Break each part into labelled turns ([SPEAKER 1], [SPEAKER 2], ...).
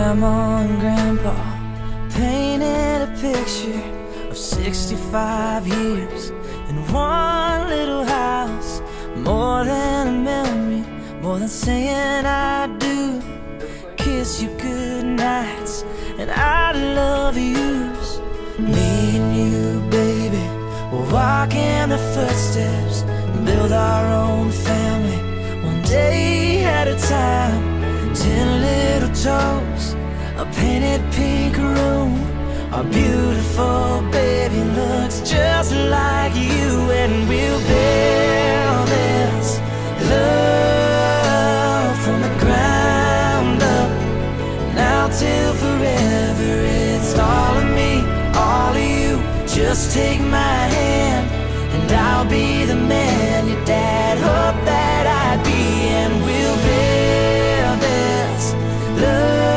[SPEAKER 1] Grandma and Grandpa painted a picture of 65 years in one little house. More than a memory, more than saying I do. Kiss you good nights and I love yous. Me and you, baby, we'll walk in the footsteps and build our own family, one day at a time. 10 little toes, a painted pink room. Our beautiful baby looks just like you, and we'll build this love from the ground up. Now till forever, it's all of me, all of you. Just take my hand and I'll be the man your dad hoped that I'd be, and we'll build this love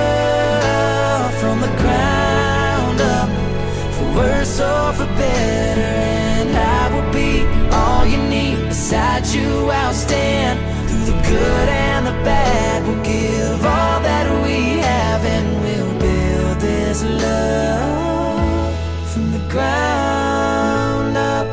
[SPEAKER 1] from the ground up, for worse or for better. And I will be all you need. Beside you I'll stand through the good and the bad. We'll give all that we have, and we'll build this love from the ground up.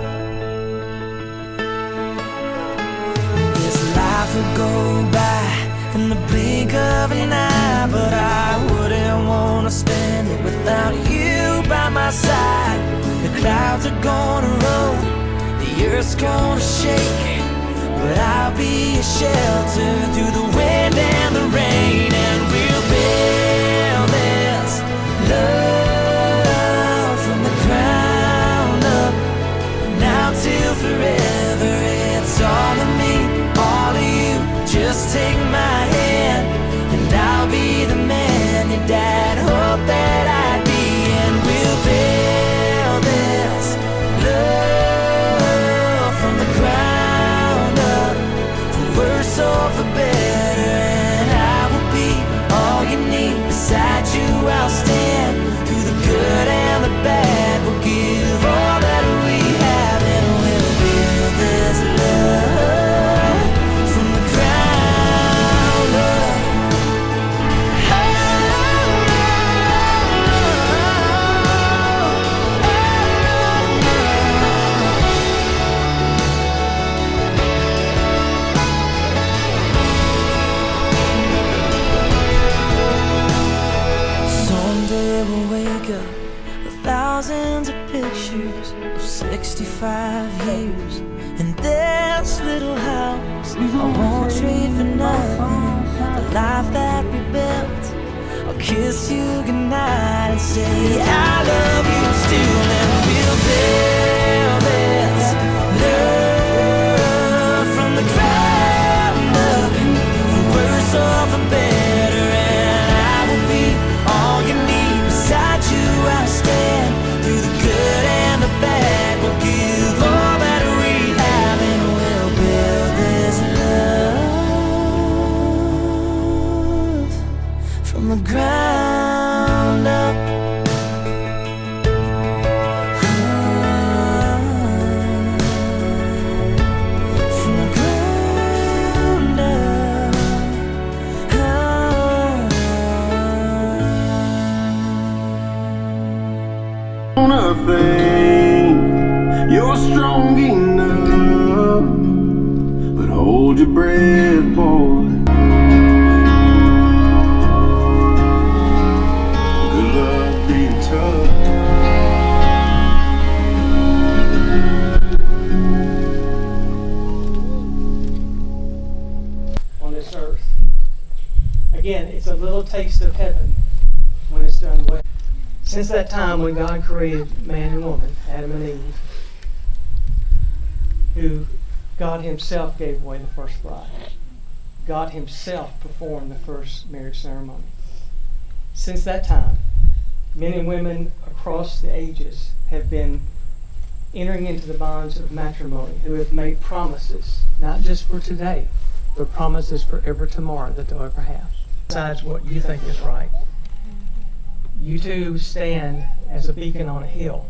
[SPEAKER 1] This life will go by in the blink of an eye, but I wouldn't want to spend it without you by my side. The clouds are gonna roll, the earth's gonna shake, but I'll be a shelter through the wind and the rain, and we'll build this love from the ground up. Now till forever, it's all of me, all of you. Just take my hand and I'll be the man your dad hoped that I'd be, and we'll build this love from the ground up, for worse or for better. And I will be all you need. Beside you I'll stand through the good and the bad. We'll give all that we have, and we'll build this love from the ground up. Someday we'll wake up with thousands of pictures of 65 years in this little house. I won't trade for nothing the life that we built. I'll kiss you goodnight and say I love you still, and we'll build this love from the ground up, for worse or for better. And I will be all you need. Beside you I'll stand through the good and the bad. We'll give all that we have, and we'll build this love from the ground up. From the ground up.
[SPEAKER 2] Wanna think you're strong enough, but hold your breath, boy. Good luck being tough.
[SPEAKER 3] On this earth. Again, it's a little taste of heaven when it's done well. Since that time when God created man and woman, Adam and Eve, who God himself gave away the first bride. God himself performed the first marriage ceremony. Since that time, men and women across the ages have been entering into the bonds of matrimony, who have made promises, not just for today, but promises for ever tomorrow that they'll ever have. Besides what you think is right. You two stand as a beacon on a hill,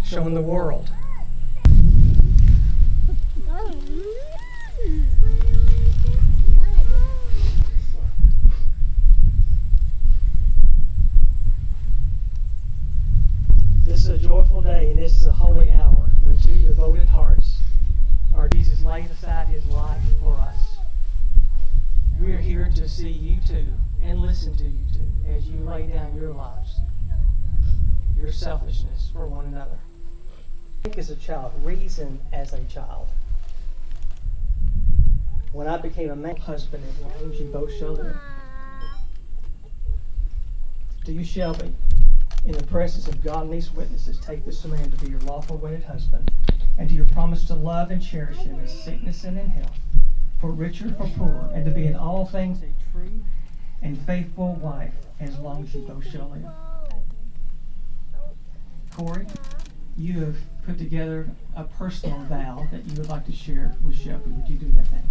[SPEAKER 3] showing the world laid aside his life for us. We're here to see you too and listen to you too as you lay down your lives, your selfishness for one another. Think as a child, reason as a child. When I became a man, husband and wife, you both shall live. Do you, Shelby, in the presence of God and these witnesses, take this man to be your lawful wedded husband, and do you promise to love and cherish him in sickness and in health, for rich or for poor, and to be in all things a true and faithful wife, as long as you both shall live? Corey, you have put together a personal vow that you would like to share with Shelby. Would you do that now?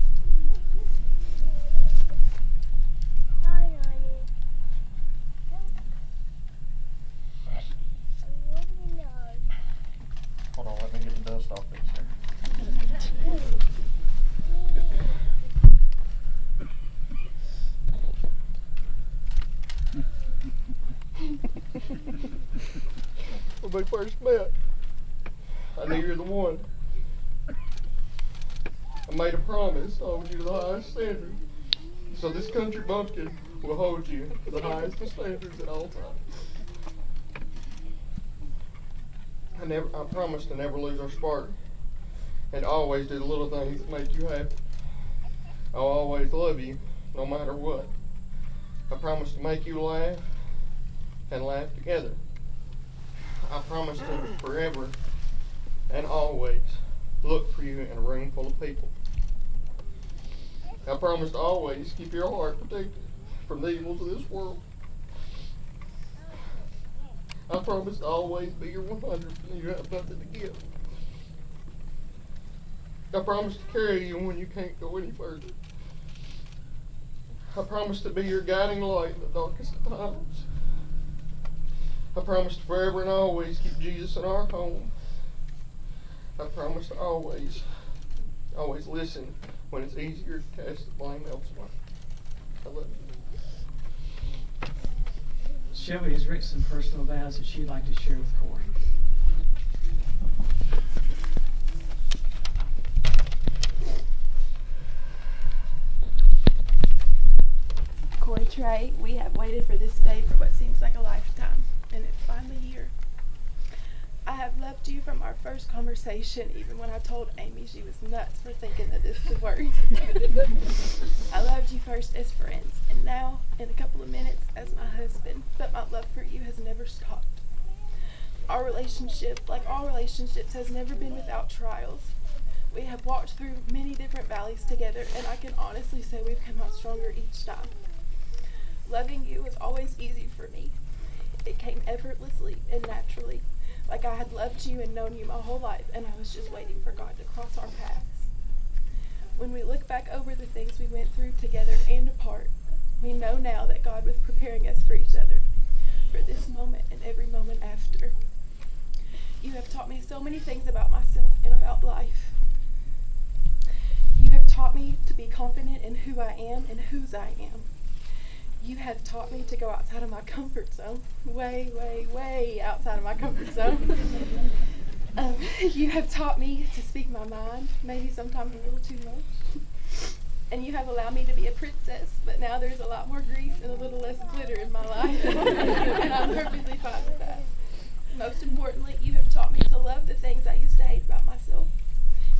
[SPEAKER 4] Hold on, let me get the dust off this here. When we first met, I knew you're the one. I made a promise to hold you to the highest standard. So this country bumpkin will hold you to the highest of standards at all times. I promise to never lose our spark and always do the little things that make you happy. I'll always love you no matter what. I promise to make you laugh and laugh together. I promise to forever and always look for you in a room full of people. I promise to always keep your heart protected from the evils of this world. I promise to always be your 100 when you have nothing to give. I promise to carry you when you can't go any further. I promise to be your guiding light in the darkest of times. I promise to forever and always keep Jesus in our home. I promise to always listen when it's easier to cast the blame elsewhere. I love you.
[SPEAKER 3] Shelby has written some personal vows that she'd like to share with Corey.
[SPEAKER 5] Corey Trey, we have waited for this day for what seems like a lifetime, and it's finally here. I have loved you from our first conversation, even when I told Amy she was nuts for thinking that this could work. I loved you first as friends, and now, in a couple of minutes, as my husband, but my love for you has never stopped. Our relationship, like all relationships, has never been without trials. We have walked through many different valleys together, and I can honestly say we've come out stronger each time. Loving you was always easy for me. It came effortlessly and naturally, like I had loved you and known you my whole life, and I was just waiting for God to cross our paths. When we look back over the things we went through together and apart, we know now that God was preparing us for each other, for this moment and every moment after. You have taught me so many things about myself and about life. You have taught me to be confident in who I am and whose I am. You have taught me to go outside of my comfort zone, way outside of my comfort zone. You have taught me to speak my mind, maybe sometimes a little too much. And you have allowed me to be a princess, but now there's a lot more grease and a little less glitter in my life, and I'm perfectly fine with that. Most importantly, you have taught me to love the things I used to hate about myself,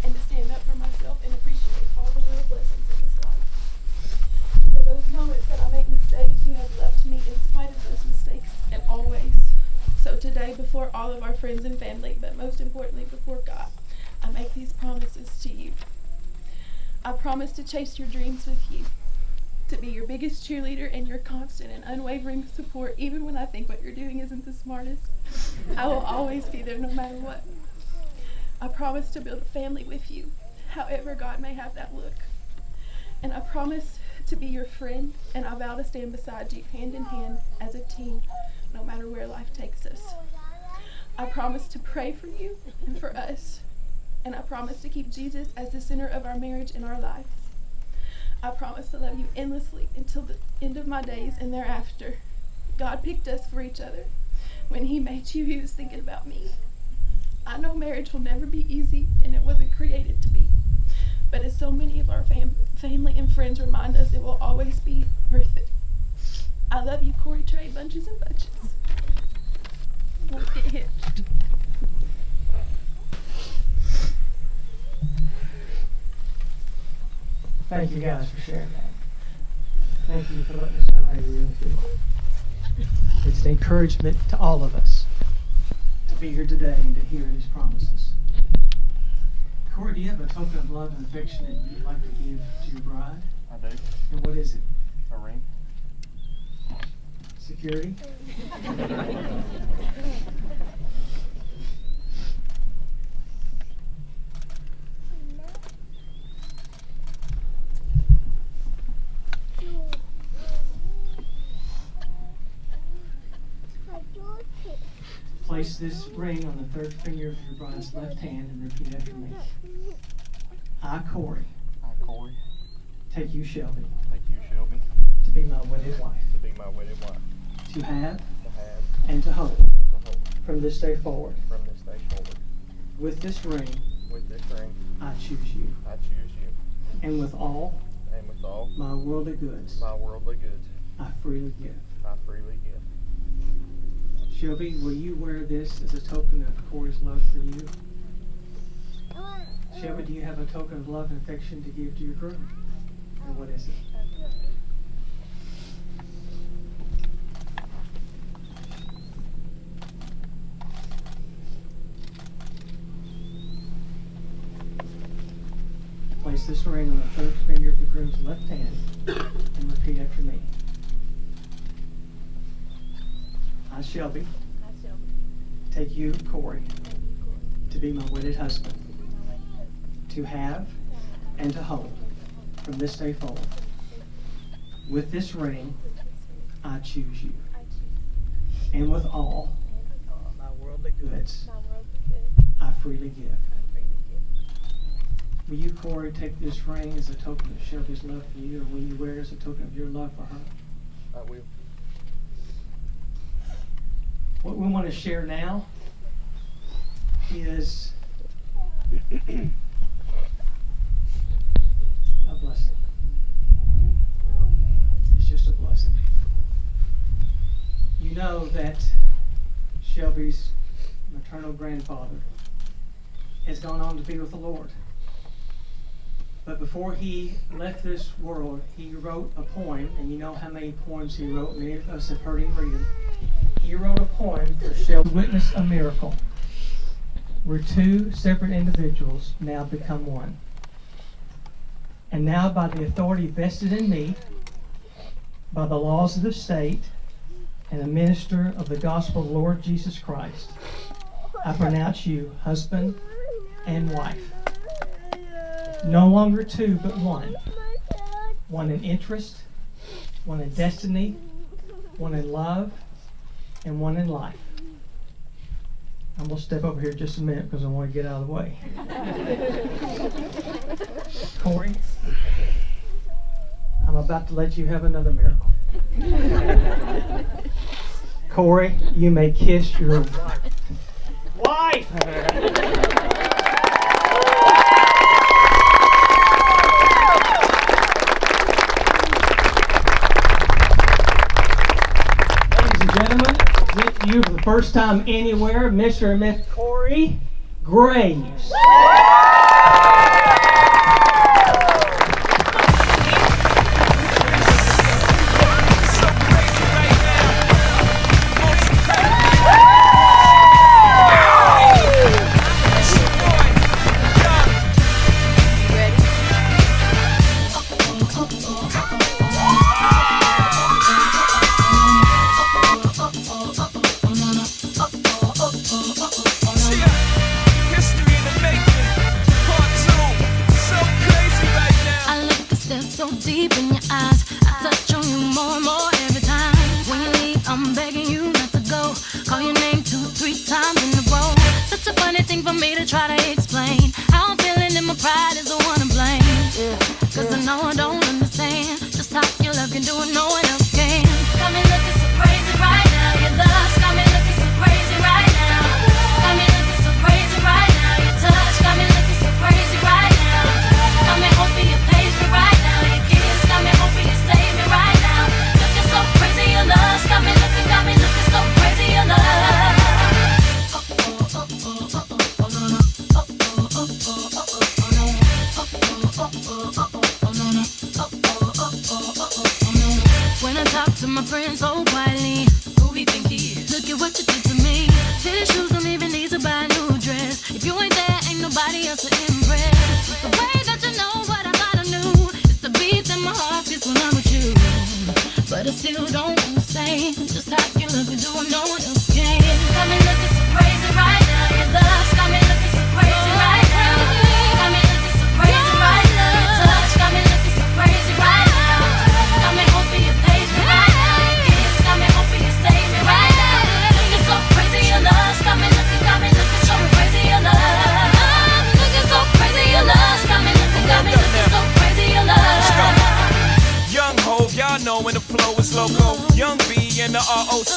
[SPEAKER 5] and to stand up for myself and appreciate all the little blessings in this life. For those moments that I make mistakes, you have loved me in spite of those mistakes, and always. So today, before all of our friends and family, but most importantly before God, I make these promises to you. I promise to chase your dreams with you, to be your biggest cheerleader and your constant and unwavering support, even when I think what you're doing isn't the smartest. I will always be there no matter what. I promise to build a family with you, however God may have that look. And I promise to be your friend, and I vow to stand beside you hand in hand as a team, no matter where life takes us. I promise to pray for you and for us, and I promise to keep Jesus as the center of our marriage and our lives. I promise to love you endlessly until the end of my days and thereafter. God picked us for each other. When he made you, he was thinking about me. I know marriage will never be easy, and it wasn't created to be. But as so many of our family and friends remind us, it will always be worth it. I love you, Cory Trey, bunches and bunches. Let's get hitched.
[SPEAKER 3] Thank you guys for sharing that. Thank you for letting us know how you really feel. It's an encouragement to all of us to be here today and to hear these promises. Cory, do you have a token of love and affection that you'd like to give to your bride?
[SPEAKER 4] I do.
[SPEAKER 3] And what is it?
[SPEAKER 4] A ring.
[SPEAKER 3] Security? Place this ring on the third finger of your bride's left hand and repeat after me. I, Cory,
[SPEAKER 4] I, Cory,
[SPEAKER 3] take you, Shelby,
[SPEAKER 4] take you, Shelby,
[SPEAKER 3] to be my wedded wife,
[SPEAKER 4] to be my wedded wife,
[SPEAKER 3] to have
[SPEAKER 4] to have
[SPEAKER 3] and to hold
[SPEAKER 4] and to hold
[SPEAKER 3] from this day forward.
[SPEAKER 4] from this day forward.
[SPEAKER 3] With this ring,
[SPEAKER 4] With this ring,
[SPEAKER 3] I choose you,
[SPEAKER 4] I choose you,
[SPEAKER 3] and with all
[SPEAKER 4] and with all
[SPEAKER 3] my worldly goods,
[SPEAKER 4] my worldly goods,
[SPEAKER 3] I freely give.
[SPEAKER 4] I freely give.
[SPEAKER 3] Shelby, will you wear this as a token of Cory's love for you? Shelby, do you have a token of love and affection to give to your groom? And what is it? Place this ring on the third finger of the groom's left hand and repeat after me. I, Shelby, take you, Cory, to be my wedded husband, to have and to hold from this day forward. With this ring, I choose you, and with all my worldly goods, I freely give. Will you, Cory, take this ring as a token of Shelby's love for you, or will you wear it as a token of your love for her?
[SPEAKER 4] I will.
[SPEAKER 3] What we want to share now is a blessing. It's just a blessing. You know that Shelby's maternal grandfather has gone on to be with the Lord. But before he left this world, he wrote a poem, and you know how many poems he wrote. Many of us have heard him read them. He wrote a poem for Shelby. Witness a miracle where two separate individuals now become one. And now, by the authority vested in me, by the laws of the state, and a minister of the gospel of the Lord Jesus Christ, I pronounce you husband and wife. No longer two, but one. One in interest, one in destiny, one in love, and one in life. I'm going to step over here just a minute because I want to get out of the way. Cory, I'm about to let you have another miracle. Cory, you may kiss your wife. You for the first time anywhere, Mr. and Miss Cory Graves.
[SPEAKER 6] Got me
[SPEAKER 1] When I talk to my friends so quietly, who he think he is? Look at what you did to me. Tennis shoes don't even need to buy a new dress. If you ain't there, ain't nobody else to impress. It's the way that you know what I thought I knew. It's the beat that my heart gets when I'm with you. But I still don't understand just how you look and do what no one else can. Got me looking so crazy right now. Your love's got me looking so crazy right now. Got me looking so crazy right now. Your touch got me looking so crazy right now. Got me hoping you page me right now. Your kiss got me hoping you save me right now. Looking so crazy, your love's got me looking so crazy, your love. Looking so crazy, your love's got me looking so crazy, your love.
[SPEAKER 6] Young Hov, y'all know when the flow is loco. Young B and the ROC.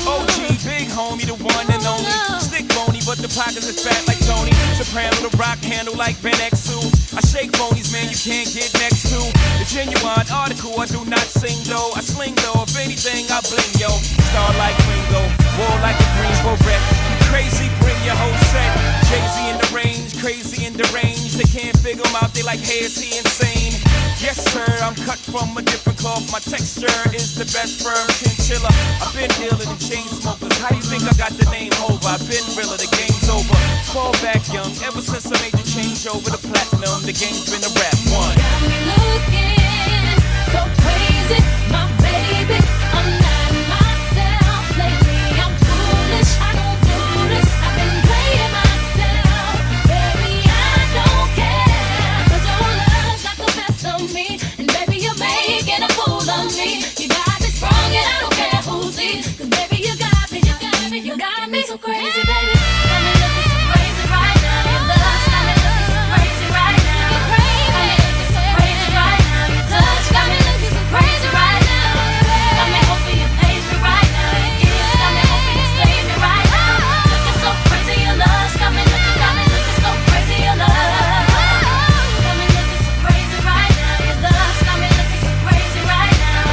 [SPEAKER 6] OG, big homie, the one and only. Stick bony, but the pockets is fat like Tony. Soprano, the rock handle like Ben X2. I shake phonies, man, you can't get next to. The genuine article, I do not sing though. I sling though, if anything, I bling yo. Star like Ringo, war like a Greensboro wreck. Crazy, bring your whole set. Jay-Z in the range, crazy in the range. They can't figure him out, they like, hey, is he insane? Yes, sir, I'm cut from a different cloth. My texture is the best firm chinchilla. I've been dealing in chain smokers. How you think I got the name over? I've been realer, the game's over. Fall back young, ever since I made the change over to platinum. The game's been a rap one.
[SPEAKER 1] Got me looking so crazy, my baby. I'm not myself lately. I'm foolish, I don't do this. I've been playing myself, baby. I don't care, 'cause your love got the best of me, and baby you're making a fool of me. You got me sprung, and I don't care who sees, 'cause baby you got me so crazy, baby. Got me looking so crazy right now. Your love's got me looking so crazy right now. Got me looking so crazy right now. Your touch got me looking so crazy right now. Got me hoping you page me right now. Your kiss got me hoping you save me right now. Looking so crazy, your love's got me looking so crazy, your love. Got me looking so crazy right now. Your love's got me looking so crazy right now.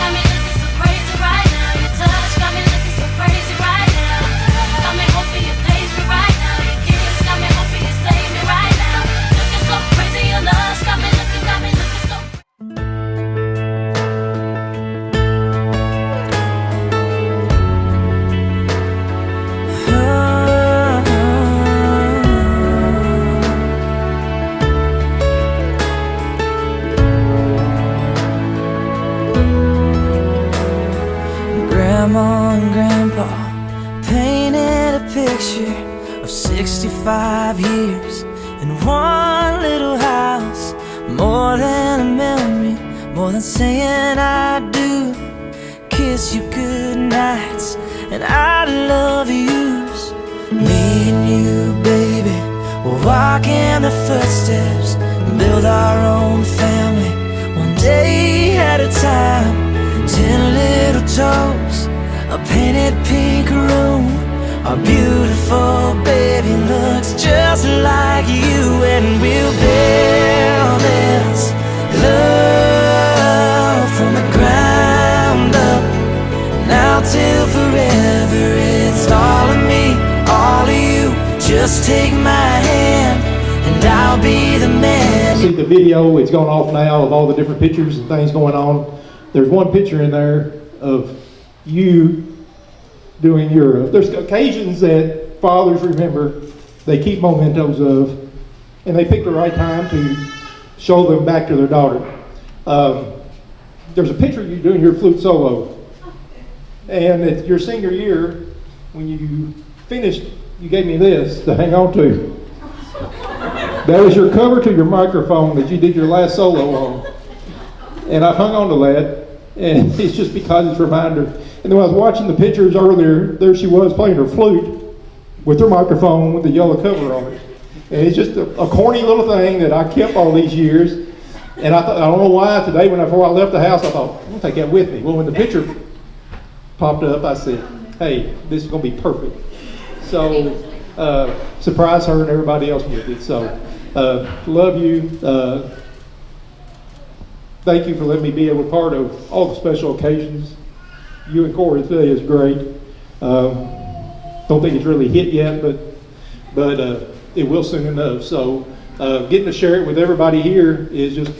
[SPEAKER 1] Got me looking so crazy right now. Your touch got me looking so crazy right now. Got me hoping you page me right now. Your kiss got me hoping you save me right now. Looking so crazy, your love's got me looking so.
[SPEAKER 7] Grandma and Grandpa painted a picture of 65 years in one little house. More than a memory, more than saying I do. Kiss you good nights and I love yous. Me and you, baby, will walk in the footsteps and build our own family, one day at a time. 10 little toes, a painted pink room. Our beautiful baby looks just like you, and we'll build this love from the ground up. Now till forever, it's all of me, all of you. Just take my hand and I'll be the man.
[SPEAKER 8] See the video, it's gone off now, of all the different pictures and things going on. There's one picture in there of you doing your, there's occasions that fathers remember, they keep mementos of, and they pick the right time to show them back to their daughter. There's a picture of you doing your flute solo, and at your senior year, when you finished, you gave me this to hang on to. That was your cover to your microphone that you did your last solo on. And I've hung on to that, and it's just because it's a reminder. And then when I was watching the pictures earlier, there she was playing her flute with her microphone with the yellow cover on it. And it's just a corny little thing that I kept all these years. And I thought, I don't know why, today before I left the house, I thought, I'm going to take that with me. Well, when the picture popped up, I said, hey, this is going to be perfect. So, surprise her and everybody else with it. So, love you. Thank you for letting me be a part of all the special occasions. You and Corey today is great. Don't think it's really hit yet, but it will soon enough. So Getting to share it with everybody here is just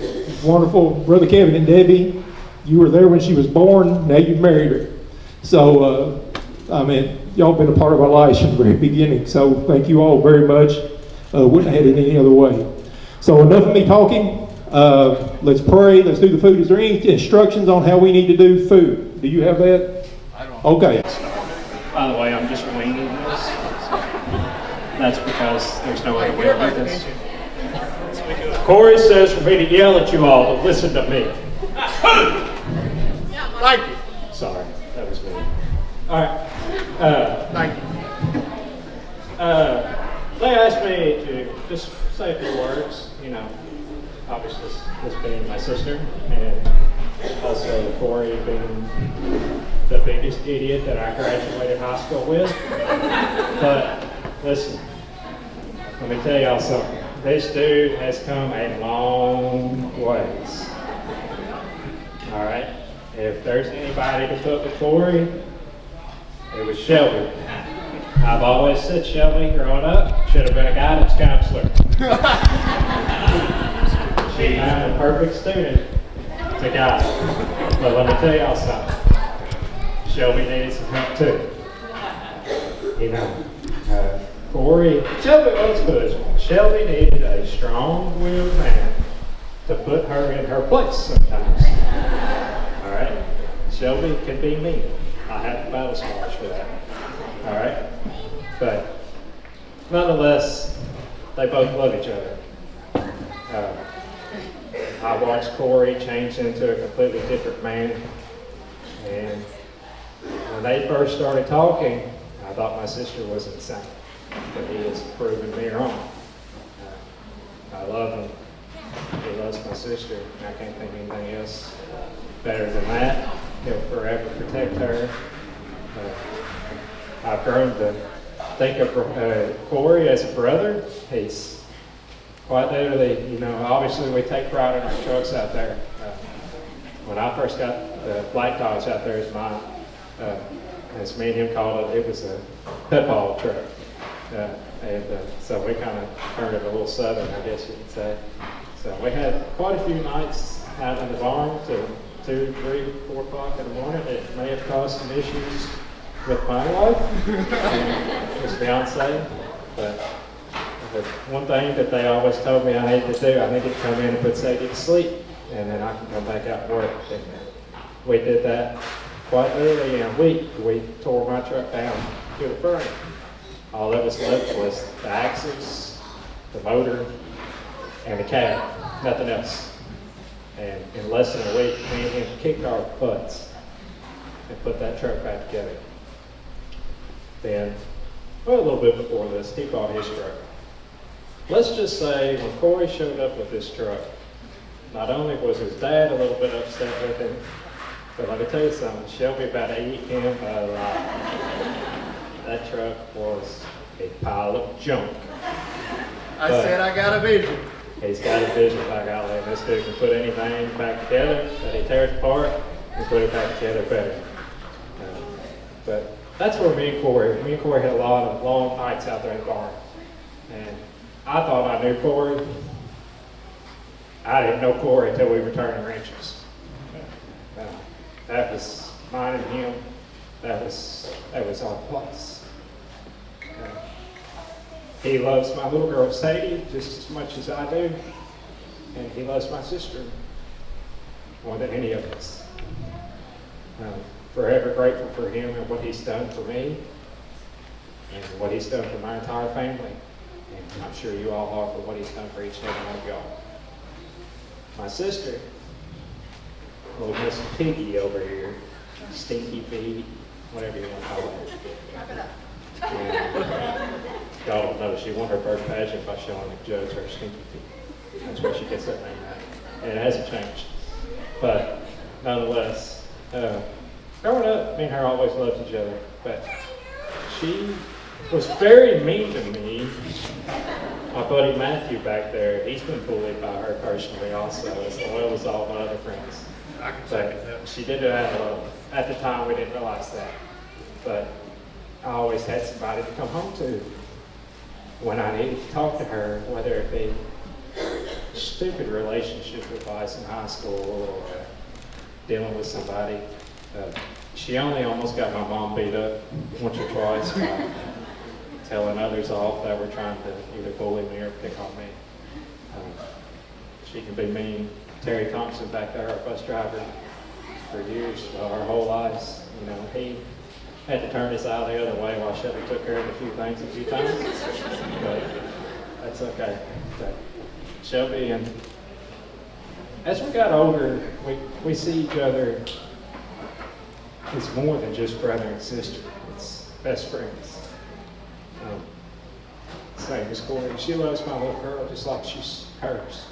[SPEAKER 8] wonderful. Brother Kevin and Debbie, you were there when she was born, now you've married her. So, I mean, y'all been a part of our lives from the very beginning, so thank you all very much. Wouldn't have had it any other way. So enough of me talking. Let's pray, let's do the food. Is there any instructions on how we need to do food? Do you have that?
[SPEAKER 9] I don't.
[SPEAKER 8] Okay.
[SPEAKER 9] By the way, I'm just winging this. That's because there's no other way to do this.
[SPEAKER 10] Corey says for me to yell at you all to listen to me.
[SPEAKER 4] Thank you.
[SPEAKER 10] Sorry, that was me. All right.
[SPEAKER 4] Thank you.
[SPEAKER 10] They asked me to just say a few words, you know, obviously this being my sister, and also Corey being the biggest idiot that I graduated high school with. But listen, let me tell y'all something. This dude has come a long ways. All right? If there's anybody to put with Corey, it was Shelby. I've always said Shelby, growing up, should have been a guidance counselor. She found a perfect student to guide. But let me tell y'all something. Shelby needed some help too. You know, Corey, Shelby, let's put it this way. Shelby needed a strong-willed man to put her in her place sometimes. All right? Shelby can be mean. I have the battle scars for that. All right? But nonetheless, they both love each other. I watched Corey change into a completely different man. And when they first started talking, I thought my sister was insane. But he has proven me wrong. I love him. He loves my sister. I can't think of anything else better than that. He'll forever protect her. I've grown to think of Corey as a brother. He's quite literally, you know, obviously we take pride in our trucks out there. When I first got the Black Dodge out there, as me and him called it, it was a pet ball truck. So we kind of turned it a little southern, I guess you could say. So we had quite a few nights out in the barn till 2, 3, 4 o'clock in the morning. It may have caused some issues with my wife and his fiance, but the one thing that they always told me I needed to do, I needed to come in and put Sadie to sleep, and then I can come back out and work. And we did that quite literally in a week. We tore my truck down to the front. All that was left was the axles, the motor, and the cab, nothing else. And in less than a week, me and him kicked our butts and put that truck back together. Then, well, a little bit before this, he bought his truck. Let's just say when Corey showed up with this truck, not only was his dad a little bit upset with him, but let me tell you something, Shelby about to eat him alive. That truck was a pile of junk.
[SPEAKER 4] I said I got a vision.
[SPEAKER 10] He's got a vision by golly, and this dude can put anything back together that he tears apart and put it back together better. But that's where me and Corey had a lot of long nights out there in the barn. And I thought I knew Corey. I didn't know Corey until we returned the wrenches. That was mine and him. That was our place. He loves my little girl Sadie just as much as I do, and he loves my sister more than any of us. Forever grateful for him and what he's done for me, and what he's done for my entire family, and I'm sure you all are for what he's done for each and every one of y'all. My sister, little Miss Piggy over here, Stinky Feet, whatever you want to call her. Y'all don't know, she won her first pageant by showing the judge her Stinky Feet. That's where she gets that name at. And it hasn't changed. But nonetheless, growing up, me and her always loved each other. But she was very mean to me. My buddy Matthew back there, he's been bullied by her personally also, as well as all my other friends. But she did it out of love. At the time, we didn't realize that. But I always had somebody to come home to when I needed to talk to her, whether it be stupid relationship advice in high school or dealing with somebody. She only almost got my mom beat up once or twice by telling others off that were trying to either bully me or pick on me. She can be mean. Terry Thompson back there, our bus driver, for years, our whole lives, you know, he had to turn his eye the other way while Shelby took care of a few things a few times, but that's okay. But Shelby, and as we got older, we see each other as more than just brother and sister. It's best friends. Same as Corey. She loves my little girl just like she's hers.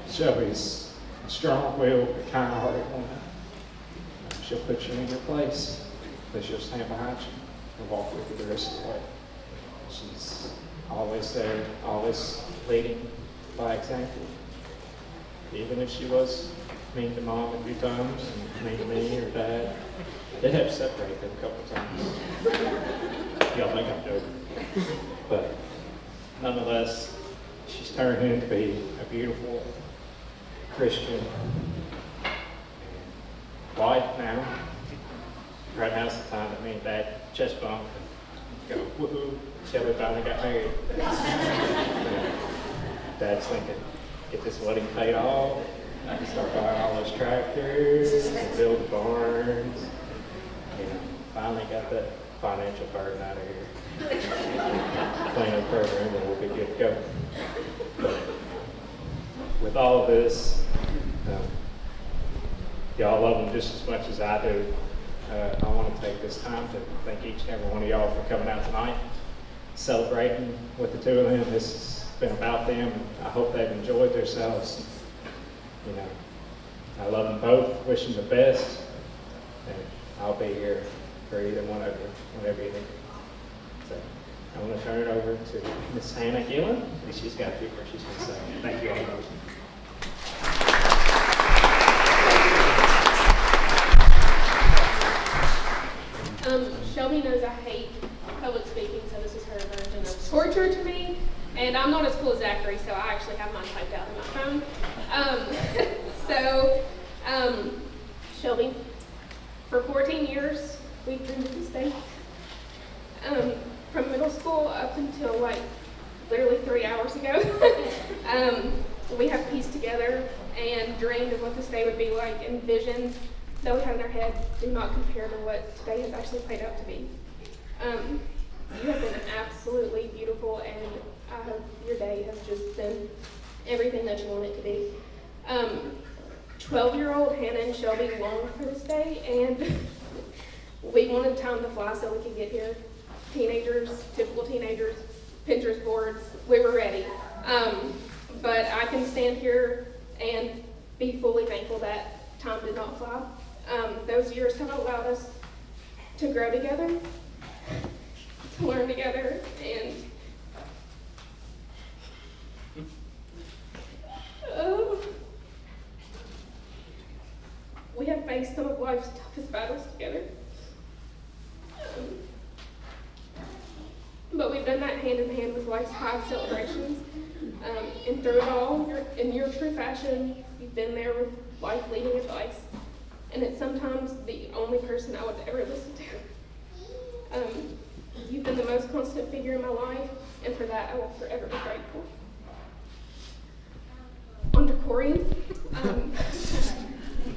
[SPEAKER 10] Shelby's strong-willed, but kind-hearted woman. She'll put you in your place, but she'll stand behind you and walk with you the rest of the way. She's always there, always leading by example. Even if she was mean to Mom a few times, and mean to me or Dad, I did have to separate them a couple of times. Y'all think I'm joking. But nonetheless, she's turned into be a beautiful Christian wife now. Right now's the time that me and Dad chest bump and go, woohoo, Shelby finally got married. Dad's thinking, get this wedding paid off, I can start buying all those tractors and build the barns. You know, finally got that financial burden out of here. Clean up program and we'll be good to go. But with all of this, y'all love them just as much as I do. I want to take this time to thank each and every one of y'all for coming out tonight, celebrating with the two of them. This has been about them, and I hope they've enjoyed themselves. You know, I love them both, wish them the best, and I'll be here for either one of you whenever you need. So I'm going to turn it over to Miss Hannah Gillen, and she's got a few words she's going to say. Thank you all both.
[SPEAKER 11] Shelby knows I hate public speaking, so this is her version of torture to me. And I'm not as cool as Zachary, so I actually have mine typed out in my phone. Shelby, for 14 years, we've been to the States. From middle school up until like literally 3 hours ago. We have pieced together and dreamed of what this day would be like, and visions that we have in our head do not compare to what today has actually played out to be. You have been absolutely beautiful, and I hope your day has just been everything that you want it to be. 12-year-old Hannah and Shelby longed for this day, and we wanted time to fly so we could get here. Teenagers, typical teenagers, Pinterest boards, we were ready. But I can stand here and be fully thankful that time did not fly. Those years have allowed us to grow together, to learn together, and we have faced some of life's toughest battles together. But we've done that hand in hand with life's high celebrations. And through it all, in your true fashion, you've been there with life leading advice. And it's sometimes the only person I would ever listen to. You've been the most constant figure in my life, and for that I will forever be grateful. On to Corey.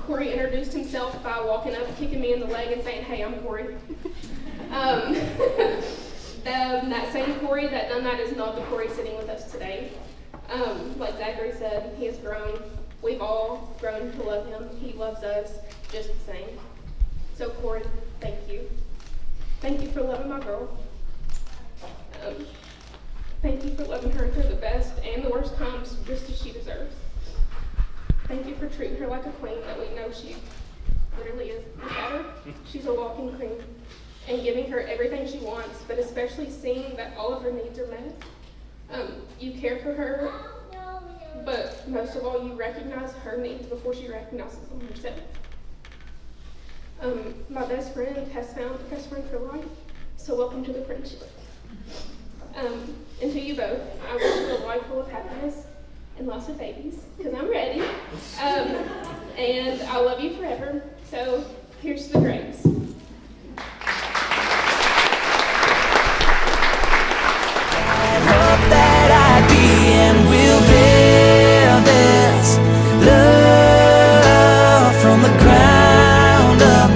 [SPEAKER 11] Corey introduced himself by walking up, kicking me in the leg, and saying, "Hey, I'm Corey." That same Corey that done that is not the Corey sitting with us today. Like Zachary said, he has grown. We've all grown to love him. He loves us just the same. So Corey, thank you. Thank you for loving my girl. Thank you for loving her through the best and the worst times just as she deserves. Thank you for treating her like a queen that we know she literally is. Look at her. She's a walking queen. And giving her everything she wants, but especially seeing that all of her needs are met. You care for her, but most of all, you recognize her needs before she recognizes them herself. My best friend has found a best friend for life, so welcome to the friendship. And to you both, I wish you a life full of happiness. and lots of babies, because I'm ready. And I love you forever. So here's the grapes.
[SPEAKER 1] That I'd be, and we'll build this love from the ground up,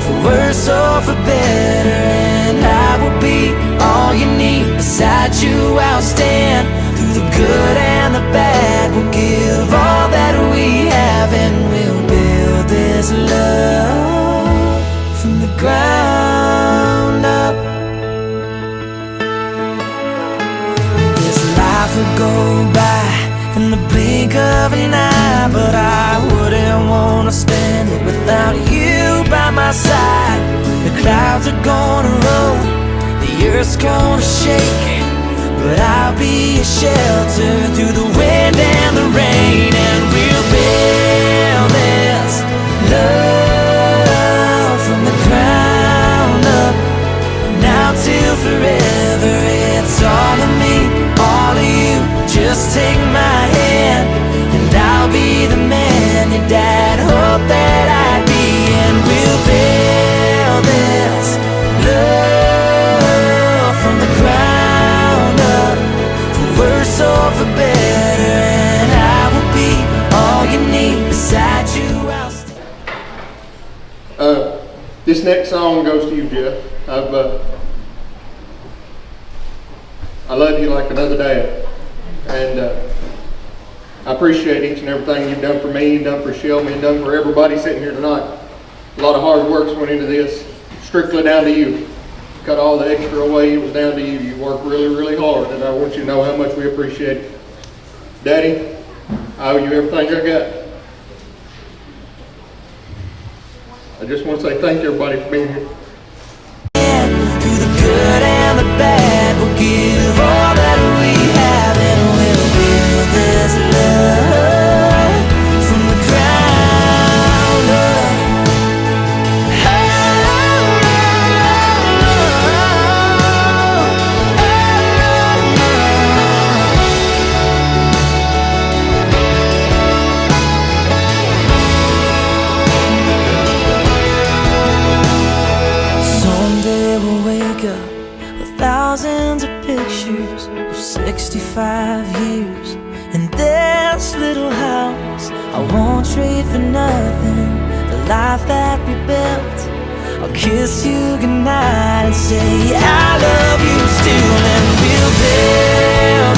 [SPEAKER 1] for worse or for better. And I will be all you need. Beside you I'll stand through the good and the bad. We'll give all that we have, and we'll build this love from the ground up. Life would go by in the blink of an eye, but I wouldn't want to spend it without you by my side. The clouds are gonna roll, the earth's gonna shake, but I'll be a shelter through the wind and the rain. And we'll build this love from the ground up, now till forever. It's all of me, all of you. Just take my hand, and I'll be the man your dad hoped that I'd be. And we'll build this love from the ground up, for worse or for better. And I will be all you need. Beside you I'll stay.
[SPEAKER 4] This next song goes to you, Jeff. I love you like another dad, and I appreciate each and everything you've done for me, you've done for Shelby, and done for everybody sitting here tonight. A lot of hard work went into this, strictly down to you. Cut all the extra away, it was down to you. You worked really, really hard, and I want you to know how much we appreciate it. Daddy, I owe you everything I got. I just want to say thank you, everybody, for being here.
[SPEAKER 1] Through the good and the bad, we'll give all that we have, and we'll build this love from the ground up. Someday we'll wake up with thousands of pictures of 65 years in this little house. I won't trade for nothing the life that we built. I'll kiss you goodnight and say I love you still, and we'll build